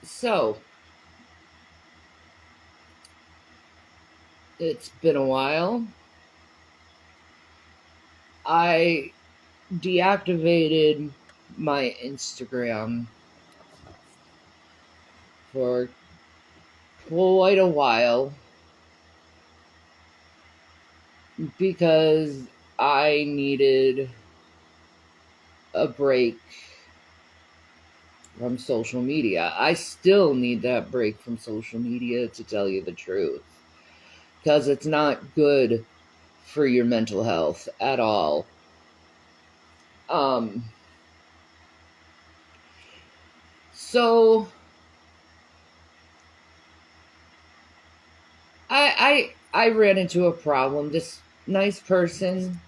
So, it's been a while. I deactivated my Instagram for quite a while because I needed a break from social media. I still need that break from social media, to tell you the truth, because it's not good for your mental health at all. Um, so I ran into a problem. This nice person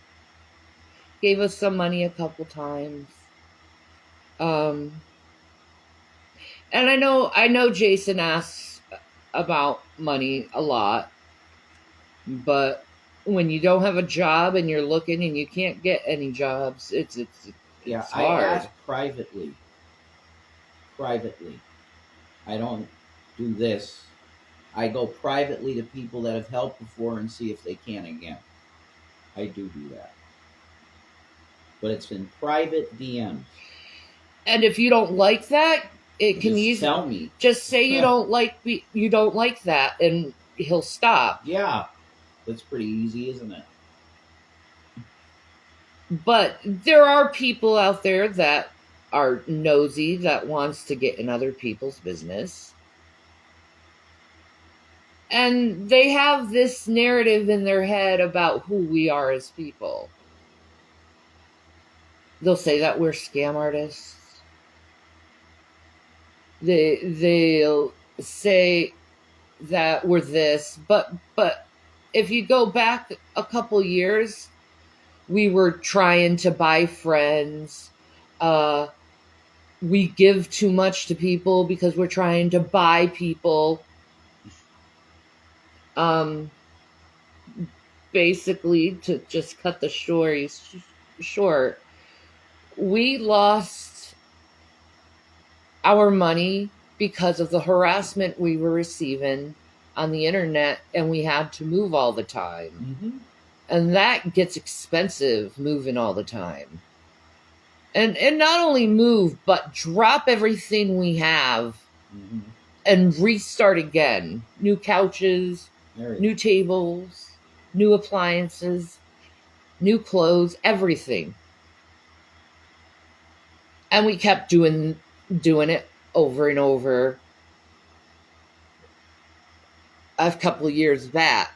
gave us some money a couple times. Um, and I know Jason asks about money a lot, but when you don't have a job and you're looking and you can't get any jobs, it's Yeah, I hard. ask privately. I don't do this. I go privately to people that have helped before and see if they can again. I do that. But it's in private DMs. And if you don't like that, it can Just easily tell me. just say you don't like that, and he'll stop. Yeah, that's pretty easy, isn't it? But there are people out there that are nosy, that wants to get in other people's business. And they have this narrative in their head about who we are as people. They'll say that we're scam artists. They'll say that we're this, but if you go back a couple years, we were trying to buy friends. We give too much to people because we're trying to buy people. Um, Basically, to just cut the stories short, we lost our money because of the harassment we were receiving on the internet, and we had to move all the time. Mm-hmm. And that gets expensive, moving all the time. And not only move, but drop everything we have and restart again. New couches, new tables, new appliances, new clothes, everything. And we kept doing it over and over a couple of years back.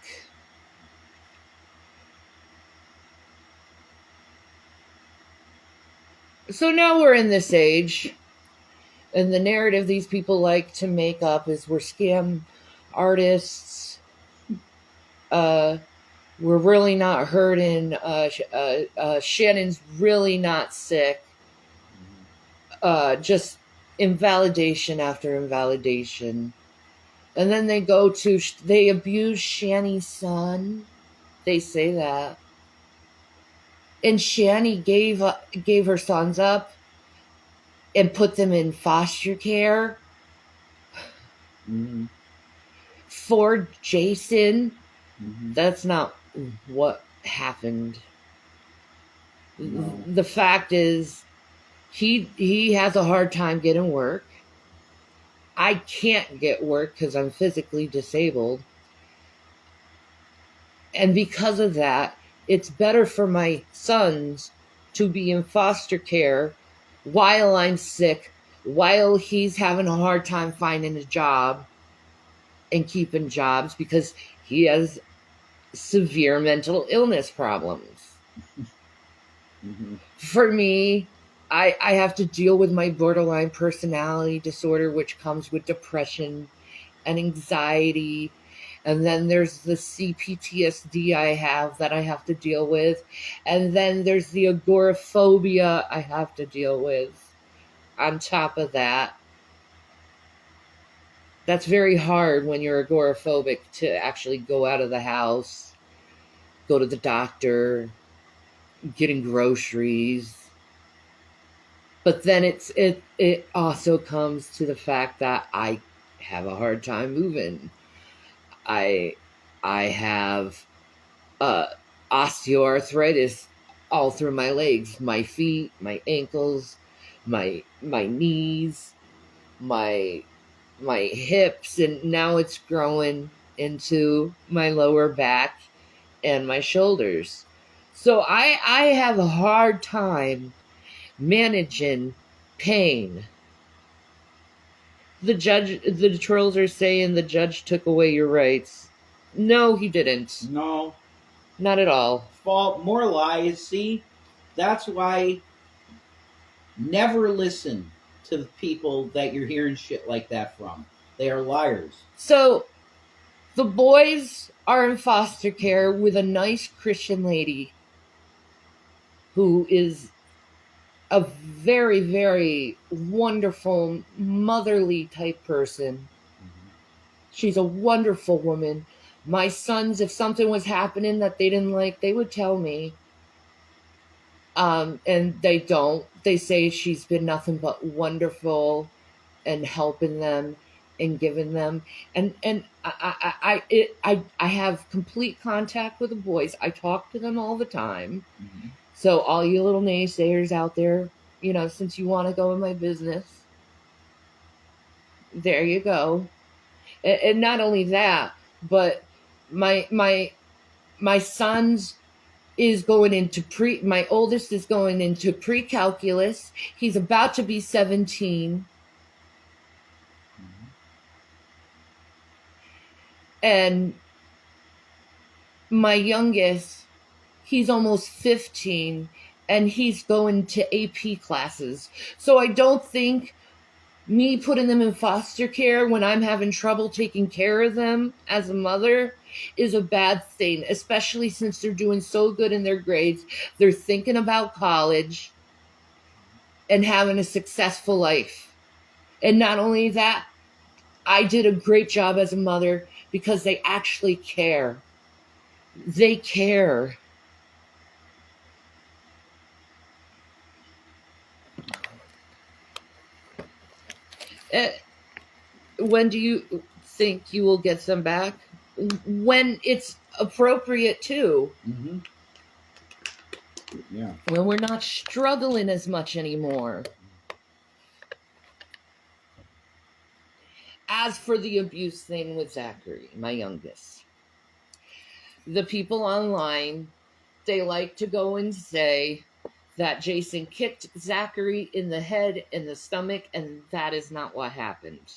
So now we're in this age, and the narrative these people like to make up is we're scam artists. We're really not hurting. Shannon's really not sick. Just invalidation after invalidation. And then they abuse Shanny's son. They say that. And Shanny gave her sons up and put them in foster care for Jason. That's not what happened. No. The fact is, he has a hard time getting work. I can't get work because I'm physically disabled. And because of that, it's better for my sons to be in foster care while I'm sick, while he's having a hard time finding a job and keeping jobs, because he has severe mental illness problems. For me, I have to deal with my borderline personality disorder, which comes with depression and anxiety. And then there's the CPTSD I have that I have to deal with. And then there's the agoraphobia I have to deal with on top of that. That's very hard when you're agoraphobic, to actually go out of the house, go to the doctor, getting groceries. But then it also comes to the fact that I have a hard time moving. I I have uh, osteoarthritis all through my legs, my feet, my ankles, my knees, my my hips, and now it's growing into my lower back and my shoulders. So I have a hard time managing pain. The trolls are saying the judge took away your rights. No, he didn't. No, Not at all. more lies. See, that's why never listen to the people that you're hearing shit like that from. They are liars. So the boys are in foster care with a nice Christian lady who is a very, very wonderful, motherly type person. She's a wonderful woman. My sons, if something was happening that they didn't like, they would tell me. And they don't. They say she's been nothing but wonderful and helping them and giving them. And I have complete contact with the boys. I talk to them all the time. Mm-hmm. So all you little naysayers out there, since you want to go in my business, there you go. And not only that, but my son's is going into my oldest is going into pre-calculus. He's about to be 17. Mm-hmm. And my youngest, he's almost 15 and he's going to AP classes. So I don't think me putting them in foster care when I'm having trouble taking care of them as a mother is a bad thing, especially since they're doing so good in their grades. They're thinking about college and having a successful life. And not only that, I did a great job as a mother because they actually care. They care. When do you think you will get them back? When it's appropriate too. Mm-hmm. Yeah. When we're not struggling as much anymore. As for the abuse thing with Zachary, my youngest, the people online, they like to go and say that Jason kicked Zachary in the head and the stomach, and that is not what happened.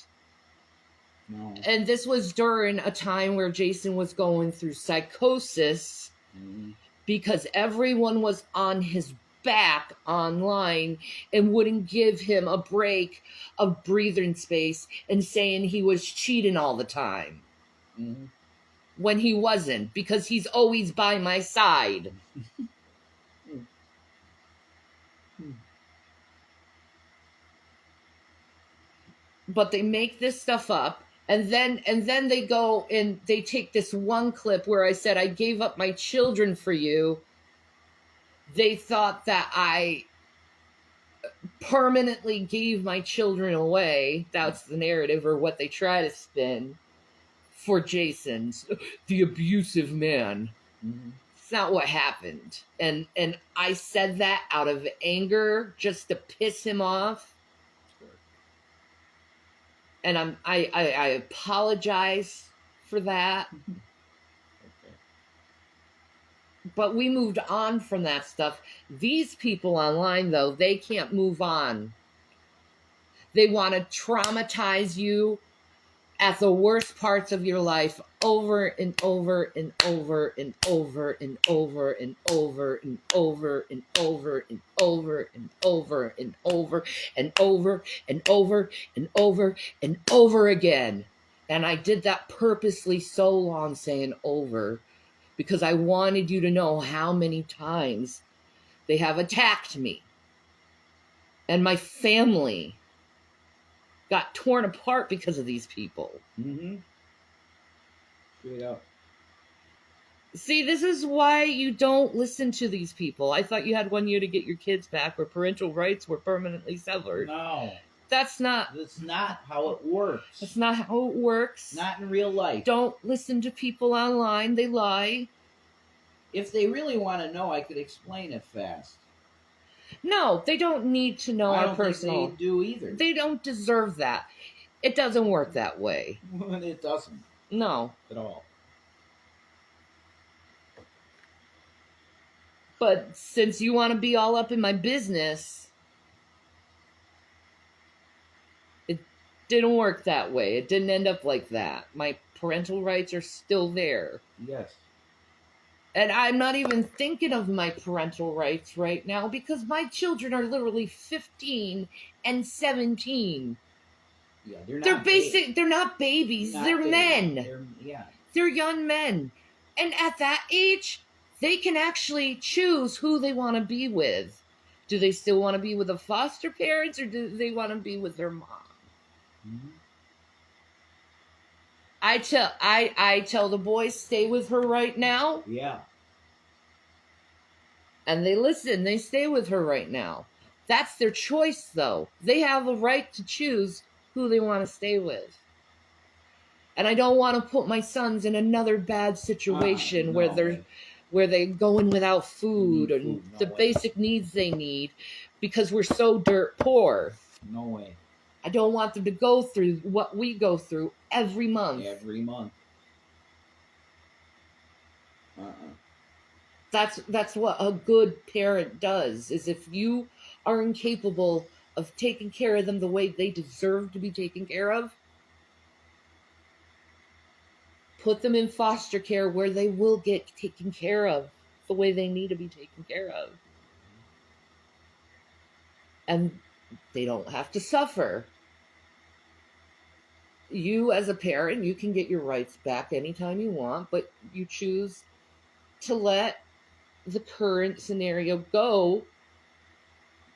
No. And this was during a time where Jason was going through psychosis. Mm-hmm. Because everyone was on his back online and wouldn't give him a break of breathing space and saying he was cheating all the time. Mm-hmm. When he wasn't, because he's always by my side. But they make this stuff up. And then they go and they take this one clip where I said I gave up my children for you. They thought that I permanently gave my children away. That's the narrative, or what they try to spin for Jason's the abusive man. Mm-hmm. It's not what happened. And I said that out of anger just to piss him off. And I apologize for that. Okay. But we moved on from that stuff. These people online, though, they can't move on. They want to traumatize you at the worst parts of your life over and over and over and over and over and over and over and over and over and over and over and over and over and over and over again. And I did that purposely so long, saying over, because I wanted you to know how many times they have attacked me and my family got torn apart because of these people. Mm-hmm. Straight up. See, this is why you don't listen to these people. I thought you had 1 year to get your kids back, or parental rights were permanently severed. No. That's not how it works. That's not how it works. Not in real life. Don't listen to people online. They lie. If they really want to know, I could explain it fast. No, they don't need to know our personal. I don't think they do either. They don't deserve that. It doesn't work that way. It doesn't. No. At all. But since you want to be all up in my business, it didn't work that way. It didn't end up like that. My parental rights are still there. Yes. And I'm not even thinking of my parental rights right now because my children are literally 15 and 17. Yeah, they're not babies. They're men. They're young men. And at that age, they can actually choose who they want to be with. Do they still want to be with the foster parents, or do they want to be with their mom? Mm-hmm. I tell the boys, stay with her right now. Yeah. And they listen. They stay with her right now. That's their choice, though. They have a right to choose who they want to stay with. And I don't want to put my sons in another bad situation where they're going without food and the basic needs they need because we're so dirt poor. No way. I don't want them to go through what we go through every month. That's what a good parent does, is if you are incapable of taking care of them the way they deserve to be taken care of, put them in foster care where they will get taken care of the way they need to be taken care of. And they don't have to suffer. You, as a parent, you can get your rights back anytime you want, but you choose to let the current scenario go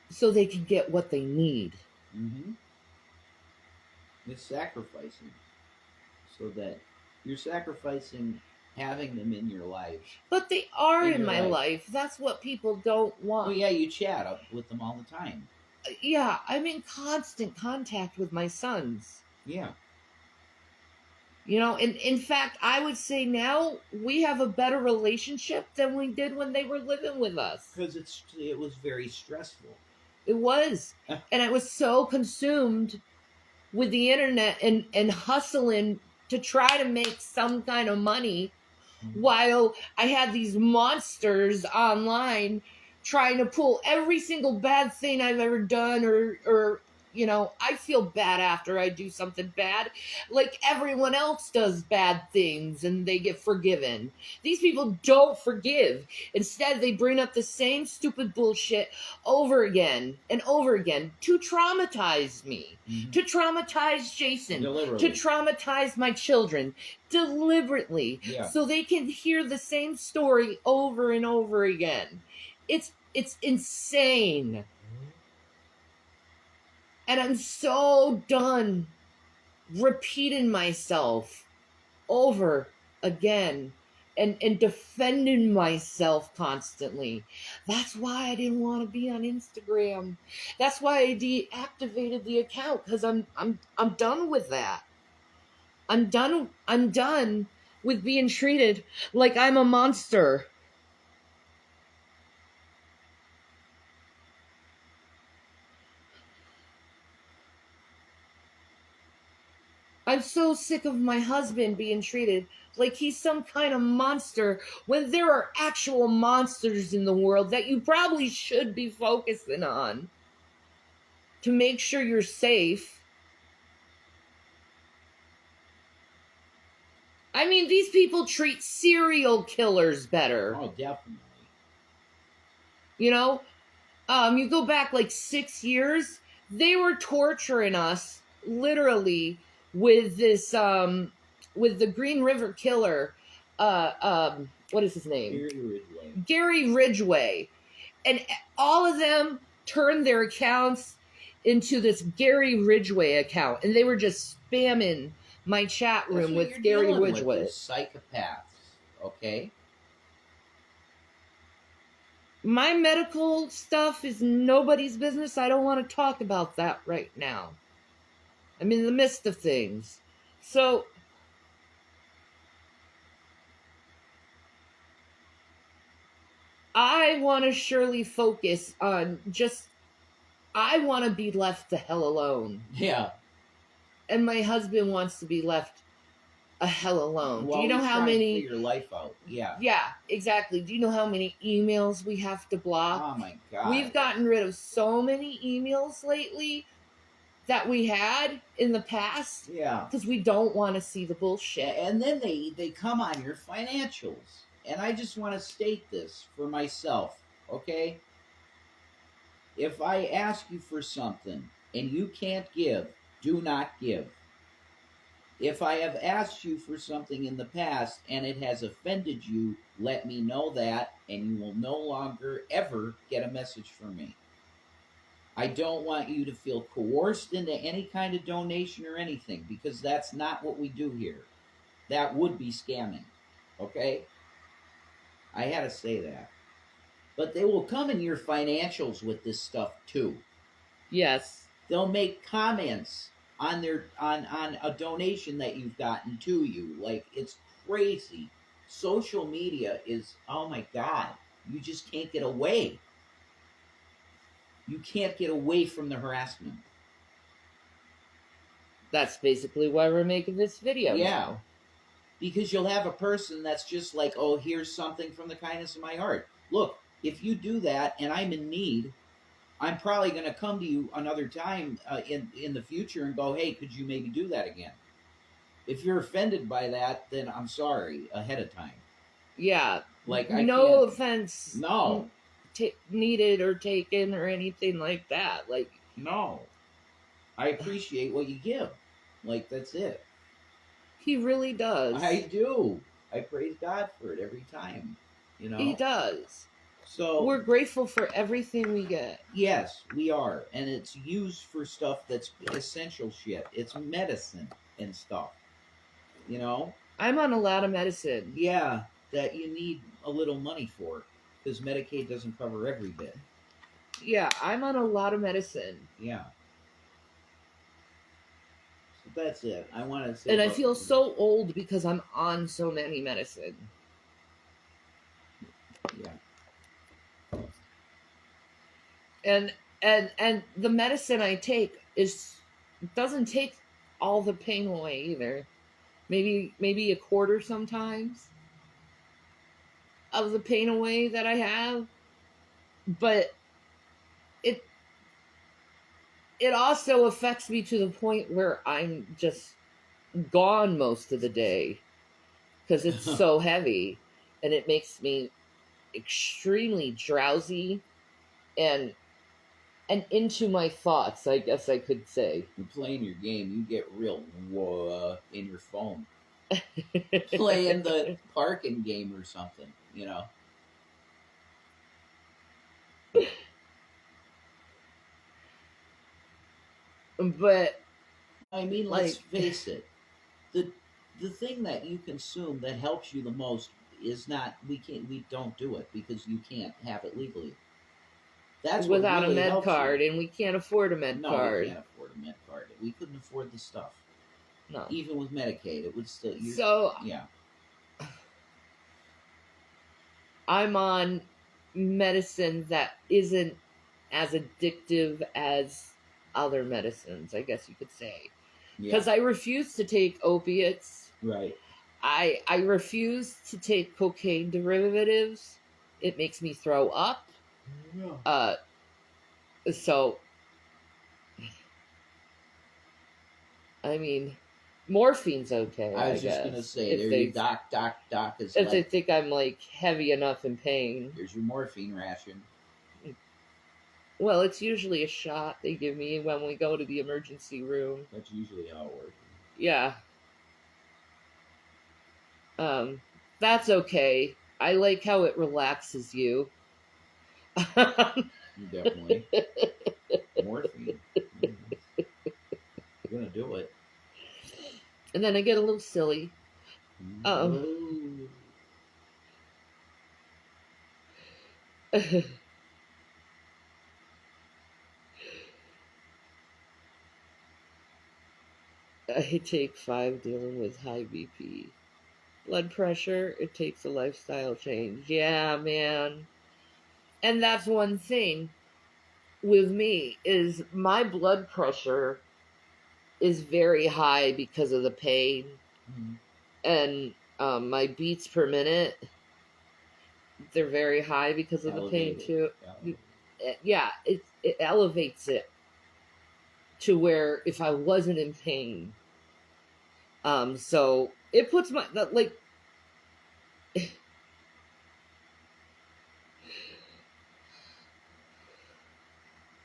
so they can get what they need. Mm-hmm. It's sacrificing so that you're sacrificing having them in your life. But they are in my life. That's what people don't want. Well, yeah, you chat with them all the time. Yeah, I'm in constant contact with my sons. Yeah. You know, and in fact, I would say now we have a better relationship than we did when they were living with us. Because it was very stressful. It was. And I was so consumed with the internet and hustling to try to make some kind of money while I had these monsters online trying to pull every single bad thing I've ever done or you know, I feel bad after I do something bad. Like everyone else does bad things and they get forgiven. These people don't forgive. Instead, they bring up the same stupid bullshit over again and over again to traumatize me, to traumatize Jason, to traumatize my children deliberately, so they can hear the same story over and over again. It's insane. And I'm so done repeating myself over again and defending myself constantly. That's why I didn't want to be on Instagram. That's why I deactivated the account, because I'm done with that. I'm done with being treated like I'm a monster. I'm so sick of my husband being treated like he's some kind of monster when there are actual monsters in the world that you probably should be focusing on to make sure you're safe. I mean, these people treat serial killers better. Oh, definitely. You know, you go back like 6 years, they were torturing us literally with this, with the Green River Killer, what is his name? Gary Ridgway. And all of them turned their accounts into this Gary Ridgway account. And they were just spamming my chat room with Gary Ridgway. Psychopaths, okay? My medical stuff is nobody's business. I don't want to talk about that right now. I'm in the midst of things. So I want to surely focus on just, I want to be left the hell alone. Yeah. And my husband wants to be left a hell alone. Do you Well, know he's how trying to many? figure life out. Yeah. Yeah, exactly. Do you know how many emails we have to block? Oh my God. We've gotten rid of so many emails lately that we had in the past. Yeah. Because we don't want to see the bullshit. And then they come on your financials. And I just want to state this for myself, okay? If I ask you for something and you can't give, do not give. If I have asked you for something in the past and it has offended you, let me know that, and you will no longer ever get a message from me. I don't want you to feel coerced into any kind of donation or anything, because that's not what we do here. That would be scamming. Okay? I had to say that. But they will come in your financials with this stuff too. Yes. They'll make comments on a donation that you've gotten to you. Like, it's crazy. Social media is, oh my God, you just can't get away. You can't get away from the harassment. That's basically why we're making this video. Yeah. Now. Because you'll have a person that's just like, oh, here's something from the kindness of my heart. Look, if you do that and I'm in need, I'm probably going to come to you another time in the future and go, hey, could you maybe do that again? If you're offended by that, then I'm sorry ahead of time. Yeah. Like, no offense. No. Needed or taken or anything like that. Like, no. I appreciate what you give. Like, that's it. He really does. I do. I praise God for it every time. You know? He does. So we're grateful for everything we get. Yes, we are. And it's used for stuff that's essential shit. It's medicine and stuff. You know? I'm on a lot of medicine. Yeah, that you need a little money for, because Medicaid doesn't cover every bit. Yeah, I'm on a lot of medicine. Yeah. So that's it. I want to say. And I feel so old because I'm on so many medicine. Yeah. And the medicine I take doesn't take all the pain away either. Maybe a quarter sometimes of the pain away that I have. But it also affects me to the point where I'm just gone most of the day because it's so heavy, and it makes me extremely drowsy and into my thoughts, I guess I could say. You're playing your game, you get real in your phone. Playing the parking game or something, you know. But I mean, let's face it. The thing that you consume that helps you the most is not, we don't do it because you can't have it legally. That's without what really a med card, and we can't afford a med card. No, we can't afford a med card. We couldn't afford the stuff. No. Even with Medicaid, it would still. So yeah. I'm on medicine that isn't as addictive as other medicines, I guess you could say. Because I refuse to take opiates. Right. I refuse to take cocaine derivatives. It makes me throw up. Yeah. So, I mean, morphine's okay. I was just gonna say, there you doc is. If they think I'm like heavy enough in pain. Here's your morphine ration. Well, it's usually a shot they give me when we go to the emergency room. That's usually how it works. Yeah. That's okay. I like how it relaxes you. Definitely. Morphine. You're gonna do it. And then I get a little silly. I take 5 dealing with high BP. Blood pressure, it takes a lifestyle change. Yeah, man. And that's one thing with me is my blood pressure is very high because of the pain. Mm-hmm. And my beats per minute, they're very high because of the pain Elevated. too. Elevated. Yeah, it elevates it to where if I wasn't in pain, so it puts my like.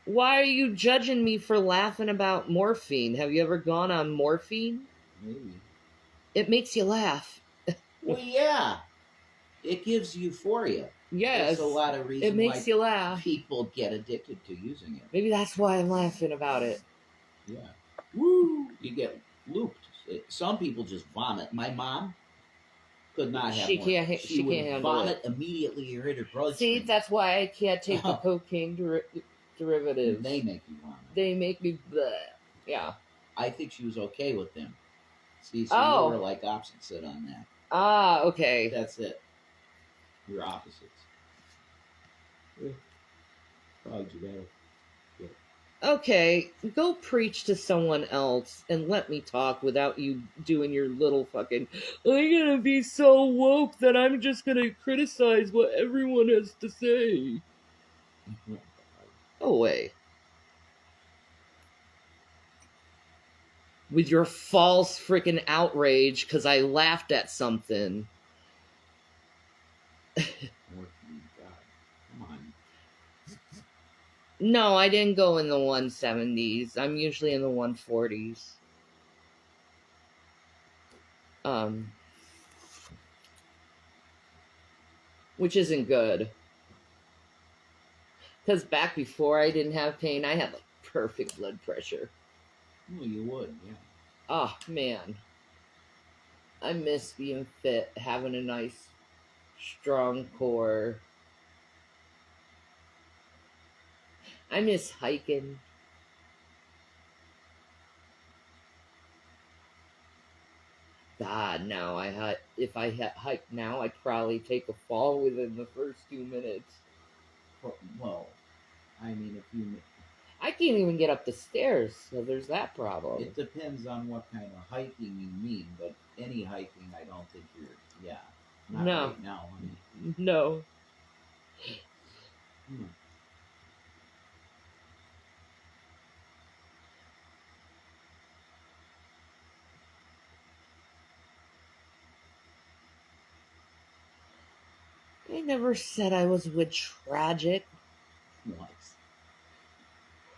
Why are you judging me for laughing about morphine? Have you ever gone on morphine? Maybe. It makes you laugh. Well, yeah. It gives euphoria. That's a Yes, lot of it reason makes why you laugh. people get addicted to using it. Maybe that's why I'm laughing about it. Yeah. Woo! You get looped. Some people just vomit. My mom could not have She more. can't. She She would can't handle vomit it. immediately or hit her See, bloodstream. that's why I can't take the Oh, cocaine derivatives. they make you vomit. They make me bleh. Yeah. I think she was okay with them. See, so you were Oh. like opposite on that. Ah. Okay. That's it. You're opposites. Yeah. Probably do that. Okay, go preach to someone else and let me talk without you doing your little fucking. I'm gonna be so woke that I'm just gonna criticize what everyone has to say. Go away. With your false freaking outrage because I laughed at something. God, come on. No, I didn't go in the 170s. I'm usually in the 140s. Which isn't good. Because back before I didn't have pain, I had like perfect blood pressure. Well, you would, yeah. Oh, man. I miss being fit, having a nice, strong core. I miss hiking. God, no. If I hiked now, I'd probably take a fall within the first 2 minutes. Well, I mean, if you. I can't even get up the stairs, so there's that problem. It depends on what kind of hiking you mean, but any hiking, I don't think you're. Yeah. Not No. right now, honey. No. Hmm. I never said I was with Tragic. What?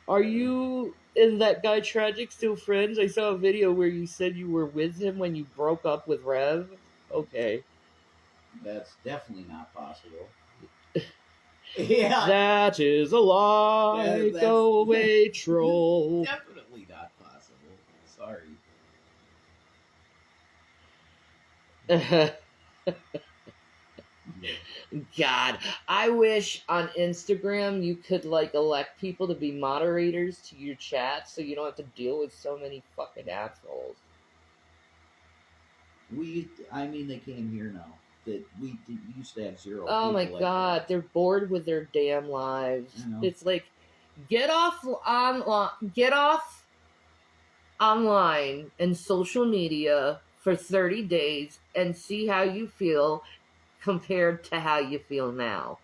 Are you and that guy Tragic still friends? I saw a video where you said you were with him when you broke up with Rev. Okay. That's definitely not possible. Yeah. That is a lie. That's Go away, troll. Definitely not possible. Sorry. God, I wish on Instagram you could like elect people to be moderators to your chat so you don't have to deal with so many fucking assholes. I mean, they came here now. That we used to have zero. Oh my people God, like that. they're bored with their damn lives. I know. It's like get off online and social media for 30 days and see how you feel compared to how you feel now.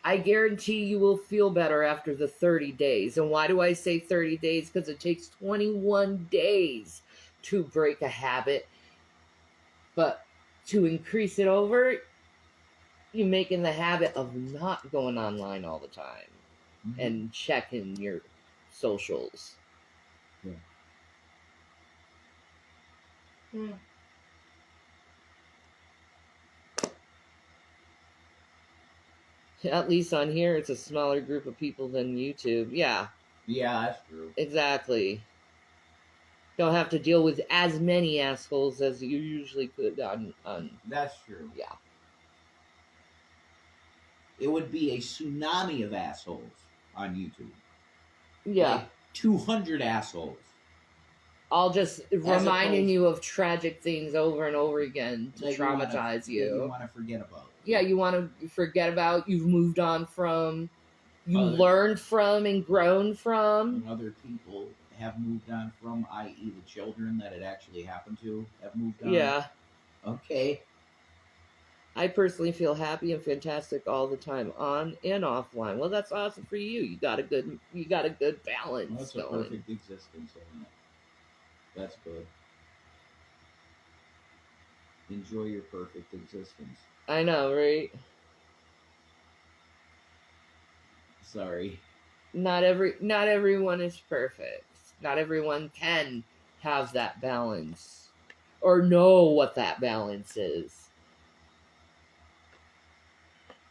I guarantee you will feel better after the 30 days. And why do I say 30 days? Because it takes 21 days to break a habit. But to increase it over, you're making the habit of not going online all the time and checking your socials. Yeah. At least on here, it's a smaller group of people than YouTube. Yeah. Yeah, that's true. Exactly. Don't have to deal with as many assholes as you usually could on. That's true. Yeah. It would be a tsunami of assholes on YouTube. Yeah. Like 200 assholes. all just reminding opposed- you of tragic things over and over again to that traumatize that you you. want to forget about. Yeah, you want to forget about, you've moved on from, you Other- learned from and grown from. And other people have moved on from, i.e. the children that it actually happened to have moved on. Yeah. Okay. I personally feel happy and fantastic all the time, on and offline. Well, that's awesome for you. You got a good balance Well, that's a going. perfect existence, isn't it? That's good. Enjoy your perfect existence. I know, right? Sorry. Not everyone is perfect. Not everyone can have that balance or know what that balance is.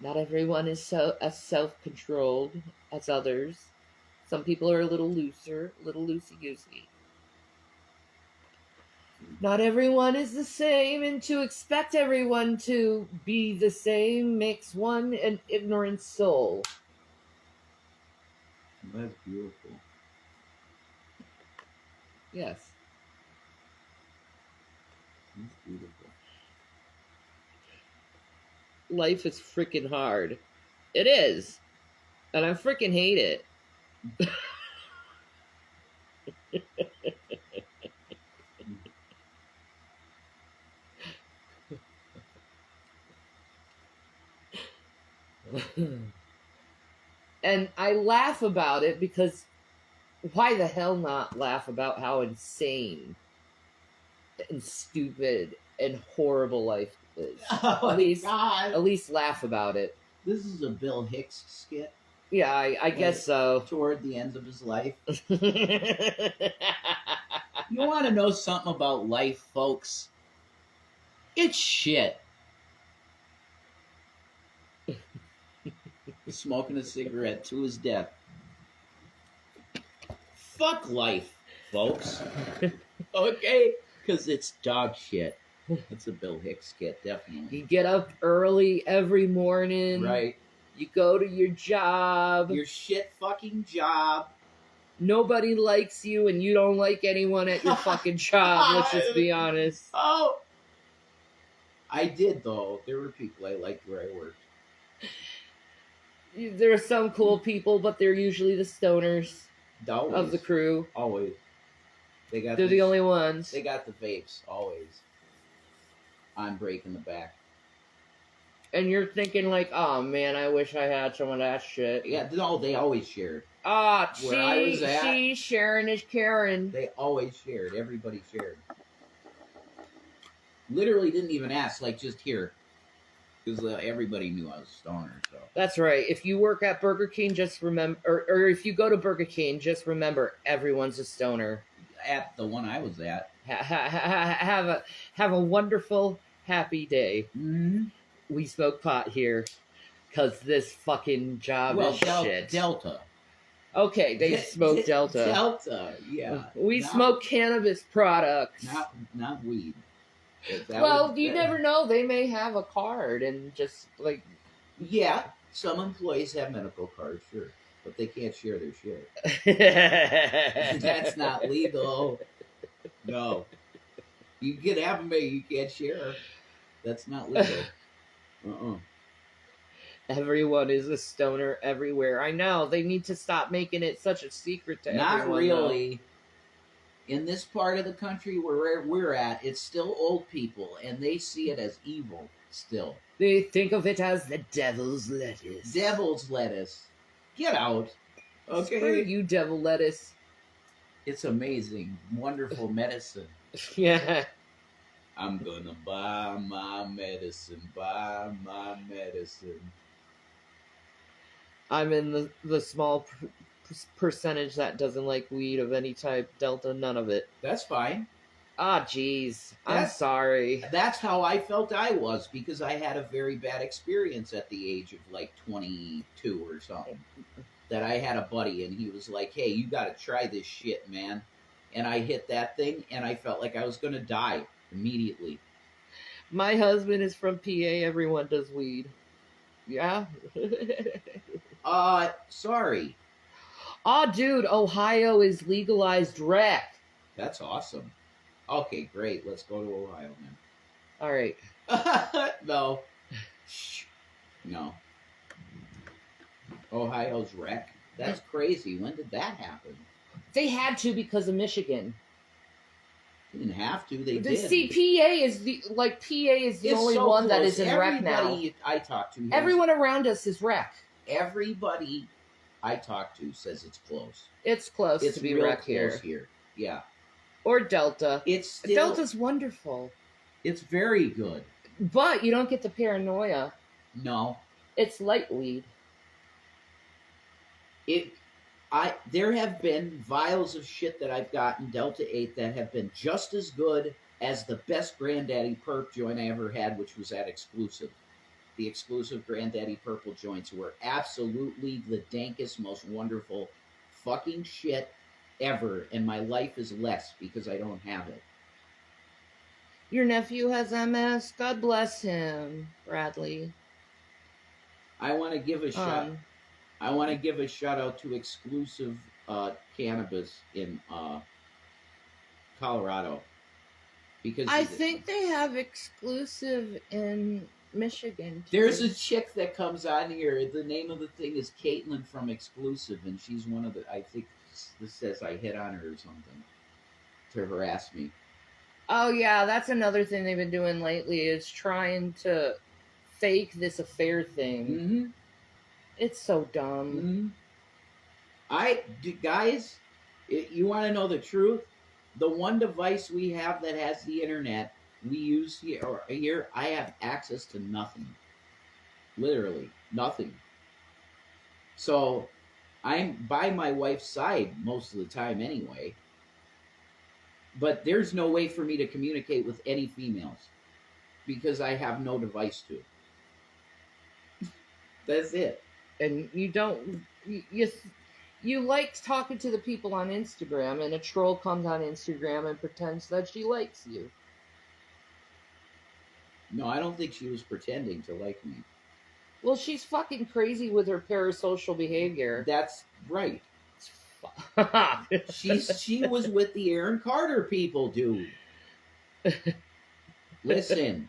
Not everyone is so as self-controlled as others. Some people are a little looser, a little loosey-goosey. Not everyone is the same, and to expect everyone to be the same makes one an ignorant soul. That's beautiful. Yes. That's beautiful. Life is freaking hard. It is. And I freaking hate it. And I laugh about it because why the hell not laugh about how insane and stupid and horrible life is? Oh, at least, God. at least laugh about it. This is a Bill Hicks skit. Yeah, I guess so. Toward the end of his life. Yeah. You want to know something about life, folks? It's shit. Smoking a cigarette to his death. Fuck life, folks. Okay? Because it's dog shit. That's a Bill Hicks skit, definitely. You get up early every morning. Right. You go to your job. Your shit fucking job. Nobody likes you, and you don't like anyone at your fucking job. Let's just be honest. Oh! I did, though. There were people I liked where I worked. There are some cool people, but they're usually the stoners Always. of the crew. Always. They're the only ones. They got the vapes, always. On break in the back. And you're thinking like, oh man, I wish I had some of that shit. Yeah, no, they always shared. Ah, Where I was at, she Sharon is Karen. They always shared. Everybody shared. Literally didn't even ask, like, just here. Because everybody knew I was a stoner, so. That's right. If you work at Burger King, just remember, or if you go to Burger King, just remember, everyone's a stoner. At the one I was at. Have a wonderful, happy day. Mm-hmm. We smoke pot here, because this fucking job is shit. Delta. Okay, they smoke Delta. Delta, yeah. We smoke cannabis products. Not weed. You never know. They may have a card and just like. Yeah, some employees have medical cards, sure, but they can't share their shit. That's not legal. No, you can have them, but you can't share. That's not legal. Everyone is a stoner everywhere. I know. They need to stop making it such a secret to everyone. Not really. In this part of the country where we're at, it's still old people, and they see it as evil still. They think of it as the devil's lettuce. Devil's lettuce. Get out. Okay. Screw you, devil lettuce. It's amazing. Wonderful medicine. Yeah. I'm gonna buy my medicine. Buy my medicine. I'm in the small percentage that doesn't like weed of any type. Delta, none of it. That's fine. Ah, jeez. I'm sorry. That's how I felt I was, because I had a very bad experience at the age of like 22 or something. That I had a buddy, and he was like, hey, you gotta try this shit, man. And I hit that thing, and I felt like I was gonna die immediately. My husband is from PA. Everyone does weed. Yeah? Sorry. Oh, dude, Ohio is legalized rec. That's awesome. Okay, great. Let's go to Ohio then. All right. No. Shh. No. Ohio's wreck. That's crazy. When did that happen? They had to because of Michigan. They didn't have to. They The did. PA is the It's only so one that close. is in wreck now. Everybody I talk to, Everyone around us is wreck. everybody I talk to says it's close. It's close It's to be real wreck close here. Yeah. Or Delta. It's still, Delta's wonderful. It's very good. But you don't get the paranoia. No. It's light weed. There have been vials of shit that I've gotten Delta 8 that have been just as good as the best Granddaddy Perp joint I ever had, which was at Exclusive. The exclusive Granddaddy Purple joints were absolutely the dankest, most wonderful fucking shit ever, and my life is less because I don't have it. Your nephew has MS. God bless him, Bradley. I want to give a shout. I want to give a shout out to Exclusive Cannabis in Colorado, because I think they have Exclusive in Michigan too. There's a chick that comes on here. The name of the thing is Caitlin from Exclusive, and she's one of the. I think this says I hit on her or something to harass me. Oh yeah, that's another thing they've been doing lately is trying to fake this affair thing. Mm-hmm. It's so dumb. Mm-hmm. Guys, you want to know the truth? The one device we have that has the internet we use here, I have access to nothing. Literally nothing. So I'm by my wife's side most of the time anyway. But there's no way for me to communicate with any females because I have no device to. That's it. And you don't you like talking to the people on Instagram, and a troll comes on Instagram and pretends that she likes you. No, I don't think she was pretending to like me. Well, she's fucking crazy with her parasocial behavior. That's right. She was with the Aaron Carter people, dude. Listen.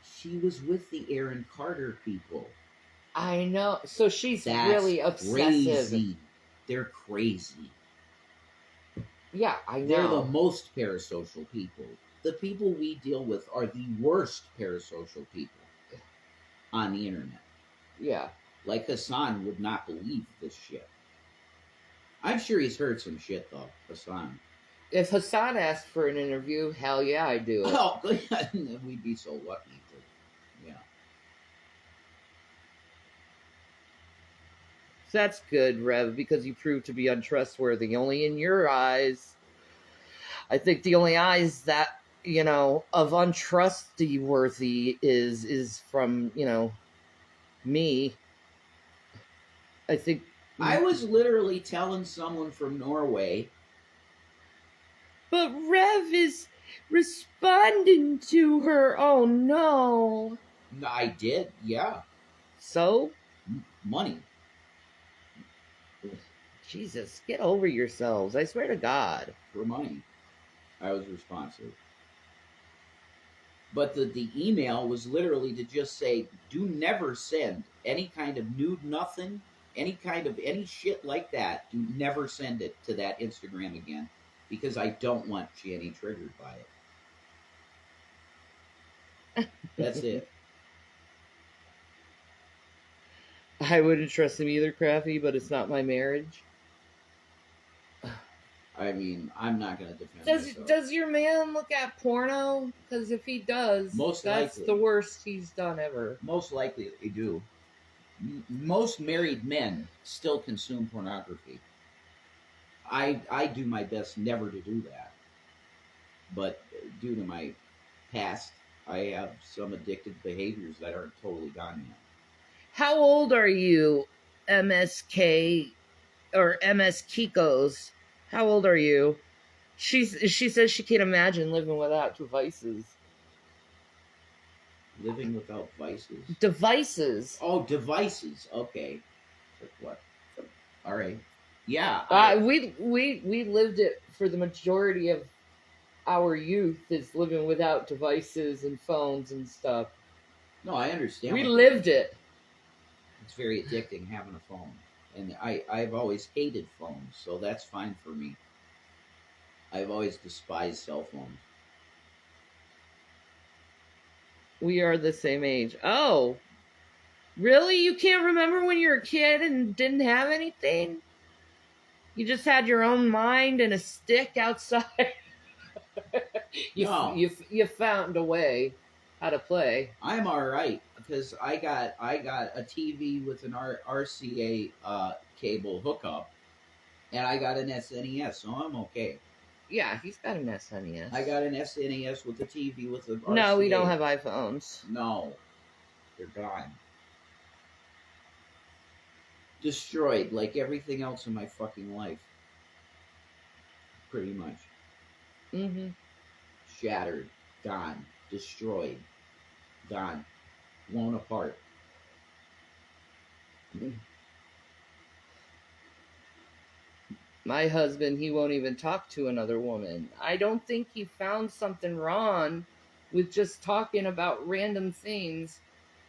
She was with the Aaron Carter people. I know. So she's really obsessive. Crazy. They're crazy. Yeah, I know. They're the most parasocial people. The people we deal with are the worst parasocial people on the internet. Yeah. Like Hassan would not believe this shit. I'm sure he's heard some shit, though, Hassan. If Hassan asked for an interview, hell yeah, I'd do it. Oh, we'd be so lucky. Yeah. That's good, Rev, because you prove to be untrustworthy. Only in your eyes. I think the only eyes that, of untrustworthy is from, me. I think... I was literally telling someone from Norway. But Rev is responding to her. Oh, no. I did, yeah. So? Money. Jesus, get over yourselves. I swear to God. For money. I was responsive. But the email was literally to just say, do never send any kind of nude nothing, any shit like that. Do never send it to that Instagram again, because I don't want Shanny triggered by it. That's it. I wouldn't trust him either, Crafty, but it's not my marriage. I mean, I'm not going to defend myself. Does your man look at porno? Because if he does, that's the worst he's done ever. Most likely they do. Most married men still consume pornography. I do my best never to do that. But due to my past, I have some addictive behaviors that aren't totally gone yet. How old are you, MSK or MS Kikos? How old are you? She says she can't imagine living without devices. Living without vices? Devices. Oh, devices. Okay. What? All right. Yeah. We lived it for the majority of our youth, is living without devices and phones and stuff. No, I understand. We What you mean. lived it. It's very addicting having a phone, and I've always hated phones, so that's fine for me. I've always despised cell phones. We are the same age. Oh, really? You can't remember when you were a kid and didn't have anything? You just had your own mind and a stick outside. No. You found a way how to play. I'm all right because I got a TV with an RCA cable hookup, and I got an SNES, so I'm okay. Yeah, he's got an SNES. I got an SNES with a TV with a RCA. No, we don't have iPhones. No, they're gone. Destroyed like everything else in my fucking life. Pretty much. Mm-hmm. Shattered, gone, destroyed, gone, blown apart. My husband, he won't even talk to another woman. I don't think he found something wrong with just talking about random things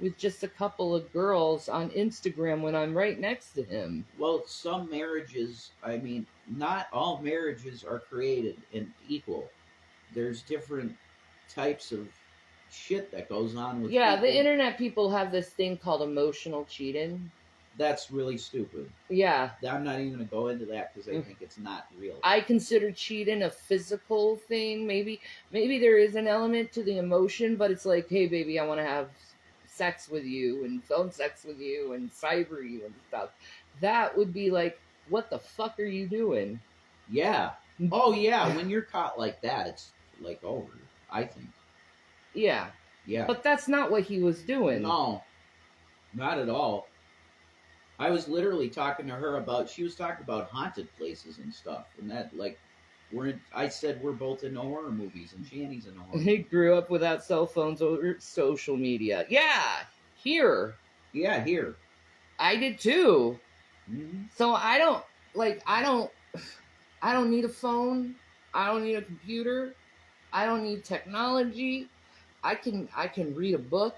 with just a couple of girls on Instagram when I'm right next to him. Well, some marriages, I mean, not all marriages are created and equal. There's different types of shit that goes on with Yeah, people. the internet people have this thing called emotional cheating. That's really stupid. Yeah. I'm not even going to go into that because I think it's not real. I consider cheating a physical thing. Maybe there is an element to the emotion, but it's like, hey, baby, I want to have sex with you and phone sex with you and cyber you and stuff. That would be like, what the fuck are you doing? Yeah. Oh, yeah. When you're caught like that, it's like over, I think. Yeah. Yeah. But that's not what he was doing. No. Not at all. I was literally talking to her about, she was talking about haunted places and stuff. And that, like, I said we're both into horror movies and Shanny's into horror movies. He grew up without cell phones or social media. Yeah. Here. Yeah, here. I did too. Mm-hmm. So I don't need a phone. I don't need a computer. I don't need technology. I can read a book.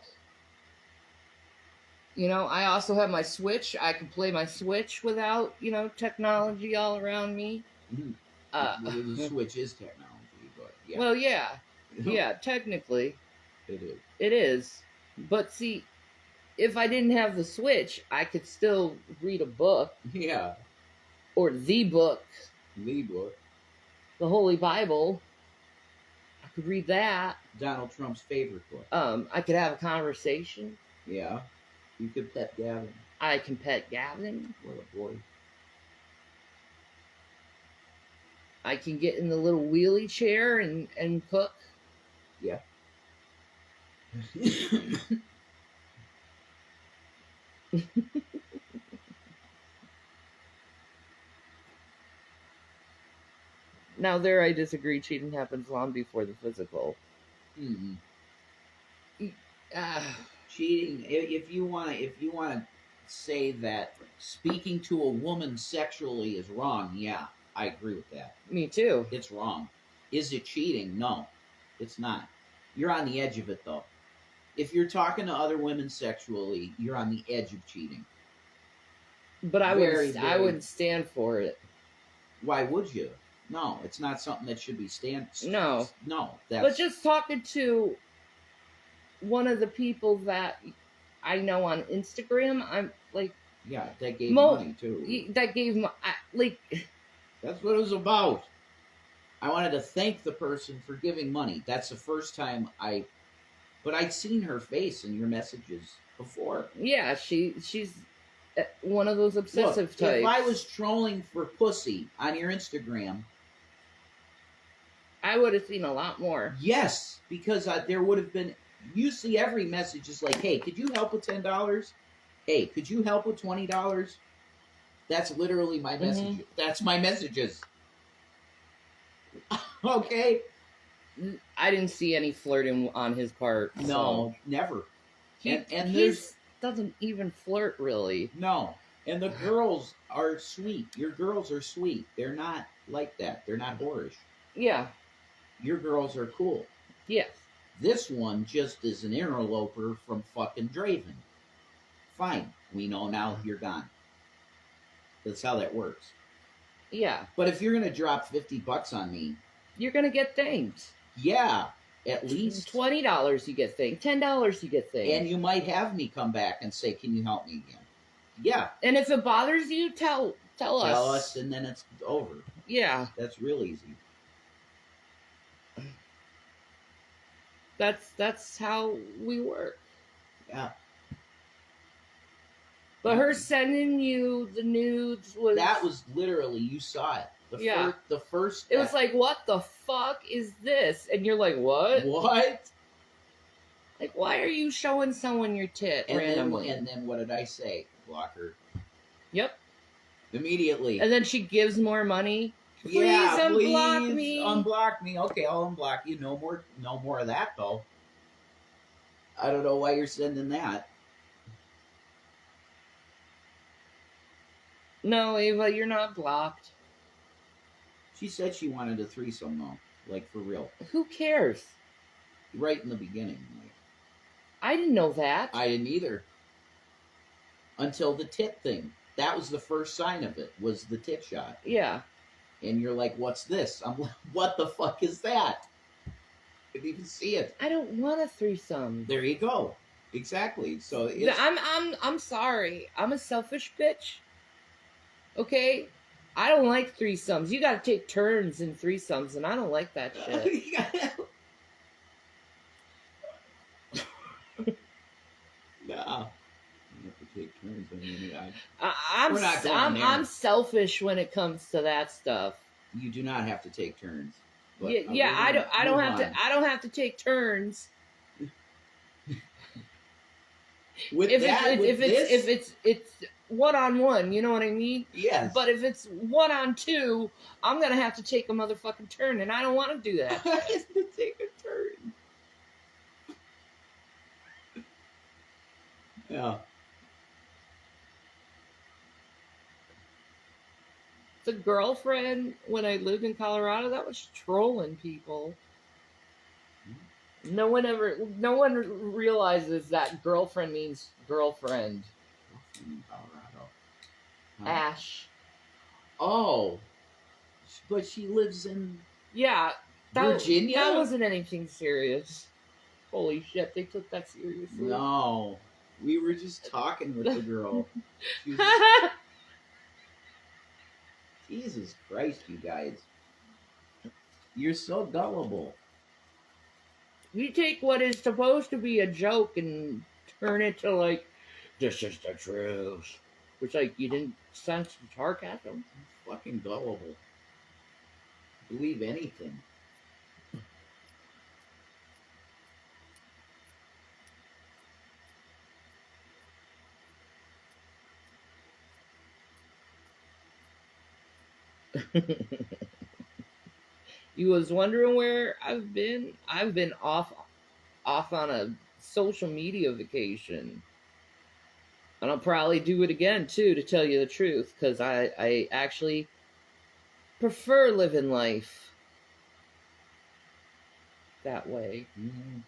You know, I also have my Switch. I can play my Switch without, technology all around me. Mm-hmm. The Switch is technology, but yeah. Well, yeah. Yeah, technically. It is. But see, if I didn't have the Switch, I could still read a book. Yeah. Or the book. The book. The Holy Bible. I could read that. Donald Trump's favorite book. I could have a conversation. Yeah. You could pet Gavin. I can pet Gavin. What a boy. I can get in the little wheelie chair and cook. Yeah. Now there I disagree. Cheating happens long before the physical. Mm-hmm. Cheating. If you want to say that speaking to a woman sexually is wrong, yeah, I agree with that. Me too. It's wrong. Is it cheating? No, it's not. You're on the edge of it, though. If you're talking to other women sexually, you're on the edge of cheating. But I wouldn't stand for it. Why would you? No, it's not something that should be No. But just talking to one of the people that I know on Instagram, I'm like... Yeah, that gave money, too. That gave... That's what it was about. I wanted to thank the person for giving money. That's the first time But I'd seen her face in your messages before. Yeah, she's one of those obsessive types. If I was trolling for pussy on your Instagram... I would have seen a lot more. Yes, because there would have been... You see every message is like, hey, could you help with $10? Hey, could you help with $20? That's literally my message. Mm-hmm. That's my messages. Okay? I didn't see any flirting on his part. No, never. He doesn't even flirt, really. No. And the girls are sweet. Your girls are sweet. They're not like that. They're not whorish. Yeah. Your girls are cool. Yes. This one just is an interloper from fucking Draven. Fine. We know now you're gone. That's how that works. Yeah. But if you're going to drop $50 on me, you're going to get things. Yeah. At least $20 you get things. $10 you get things. And you might have me come back and say, can you help me again? Yeah. And if it bothers you, tell us. Tell us, and then it's over. Yeah. That's real easy. That's how we work. Yeah. But her sending you the nudes was... That was literally, you saw it. The first... It was like, what the fuck is this? And you're like, what? What? Like, why are you showing someone your tit randomly? And then what did I say? Block her. Yep. Immediately. And then she gives more money. Please unblock me. Unblock me. Okay, I'll unblock you. No more of that, though. I don't know why you're sending that. No, Ava, you're not blocked. She said she wanted a threesome, though. Like, for real. Who cares? Right in the beginning. Like, I didn't know that. I didn't either. Until the tit thing. That was the first sign of it, was the tit shot. Yeah. And you're like, what's this? I'm like, what the fuck is that? I didn't even see it. I don't want a threesome. There you go. Exactly. So it's... I'm sorry. I'm a selfish bitch. Okay? I don't like threesomes. You gotta take turns in threesomes, and I don't like that shit. Nah. You have to take turns. I'm selfish when it comes to that stuff. You do not have to take turns. But I don't have to take turns. If it's one-on-one, you know what I mean? Yes. But if it's 1-on-2, I'm gonna have to take a motherfucking turn, and I don't want to do that. I have to take a turn. Yeah. The girlfriend, when I lived in Colorado, that was trolling people. No one realizes that girlfriend means girlfriend. In Colorado. Ash. Oh. But she lives in Virginia? That wasn't anything serious. Holy shit, they took that seriously. No. We were just talking with the girl. Jesus Christ, you guys. You're so gullible. You take what is supposed to be a joke and turn it to like, this is the truth. Which, like, you didn't sense the sarcasm? Fucking gullible. Believe anything. You was wondering where I've been? I've been off on a social media vacation. And I'll probably do it again, too, to tell you the truth. Because I actually prefer living life that way. Mm-hmm.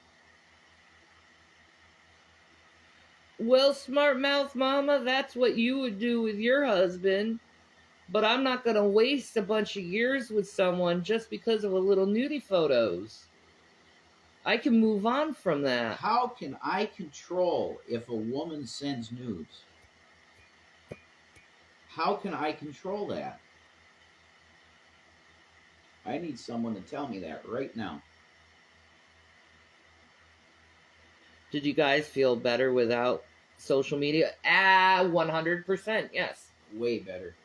Well, smart mouth mama, that's what you would do with your husband. But I'm not going to waste a bunch of years with someone just because of a little nudie photos. I can move on from that. How can I control if a woman sends nudes? How can I control that? I need someone to tell me that right now. Did you guys feel better without social media? 100%, yes. Way better.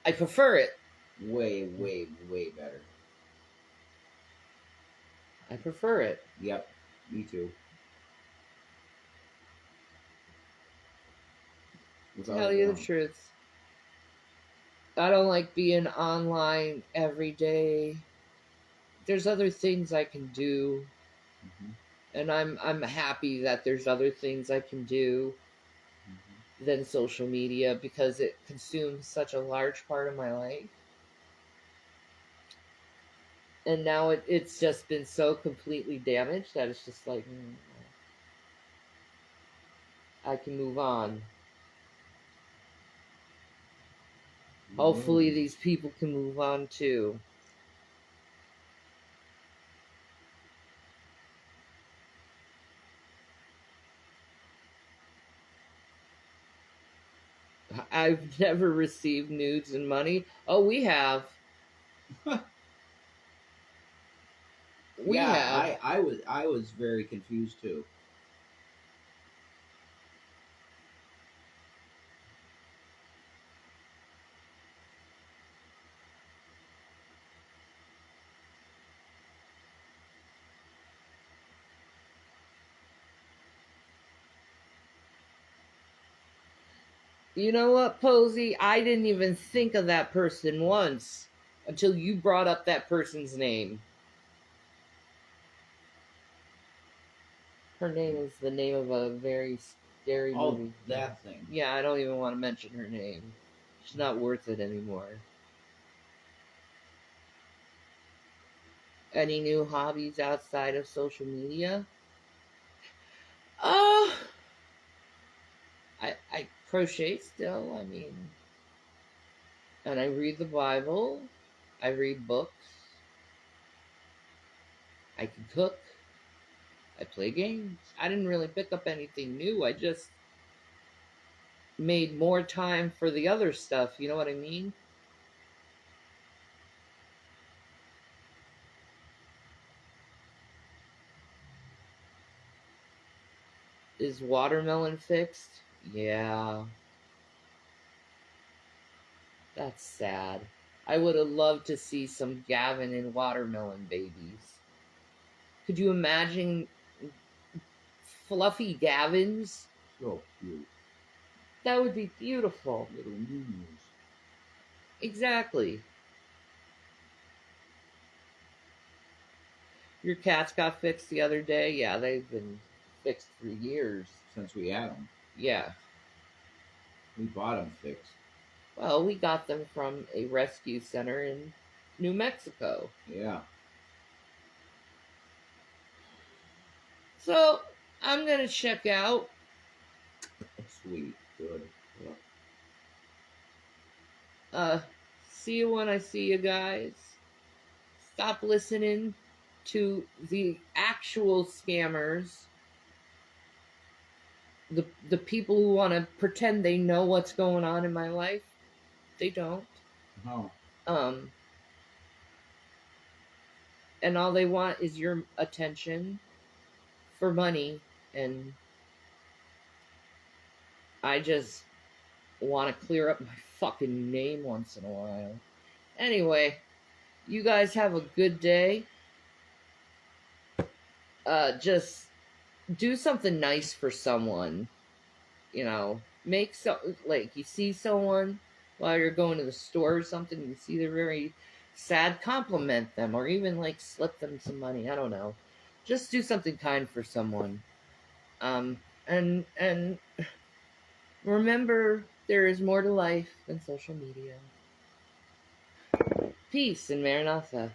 I prefer it. Way, way, way better. I prefer it. Yep, me too. Tell you the truth. I don't like being online every day. There's other things I can do. Mm-hmm. And I'm happy that there's other things I can do. than social media because it consumes such a large part of my life. And now it's just been so completely damaged that it's just like, I can move on. Hopefully these people can move on too. I've never received nudes and money. Oh, we have. We have. I was very confused too. You know what, Posey? I didn't even think of that person once until you brought up that person's name. Her name is the name of a very scary movie. That thing. Yeah, I don't even want to mention her name. She's not worth it anymore. Any new hobbies outside of social media? I crochet still, I mean, and I read the Bible. I read books. I can cook. I play games. I didn't really pick up anything new. I just made more time for the other stuff. You know what I mean? Is watermelon fixed? Yeah. That's sad. I would have loved to see some Gavin and watermelon babies. Could you imagine fluffy Gavins? So cute. That would be beautiful. Little news. Exactly. Your cats got fixed the other day? Yeah, they've been fixed for years. Since we had them. Yeah. We bought them fixed. Well, we got them from a rescue center in New Mexico. Yeah. So, I'm going to check out. Sweet. Good. See you when I see you guys. Stop listening to the actual scammers. The people who want to pretend they know what's going on in my life. They don't. No. And all they want is your attention for money, and I just want to clear up my fucking name once in a while. Anyway, you guys have a good day. Just do something nice for someone. You know, make like you see someone while you're going to the store or something, you see they're very sad, compliment them, or even like slip them some money. I don't know. Just do something kind for someone. And remember, there is more to life than social media. Peace and Maranatha.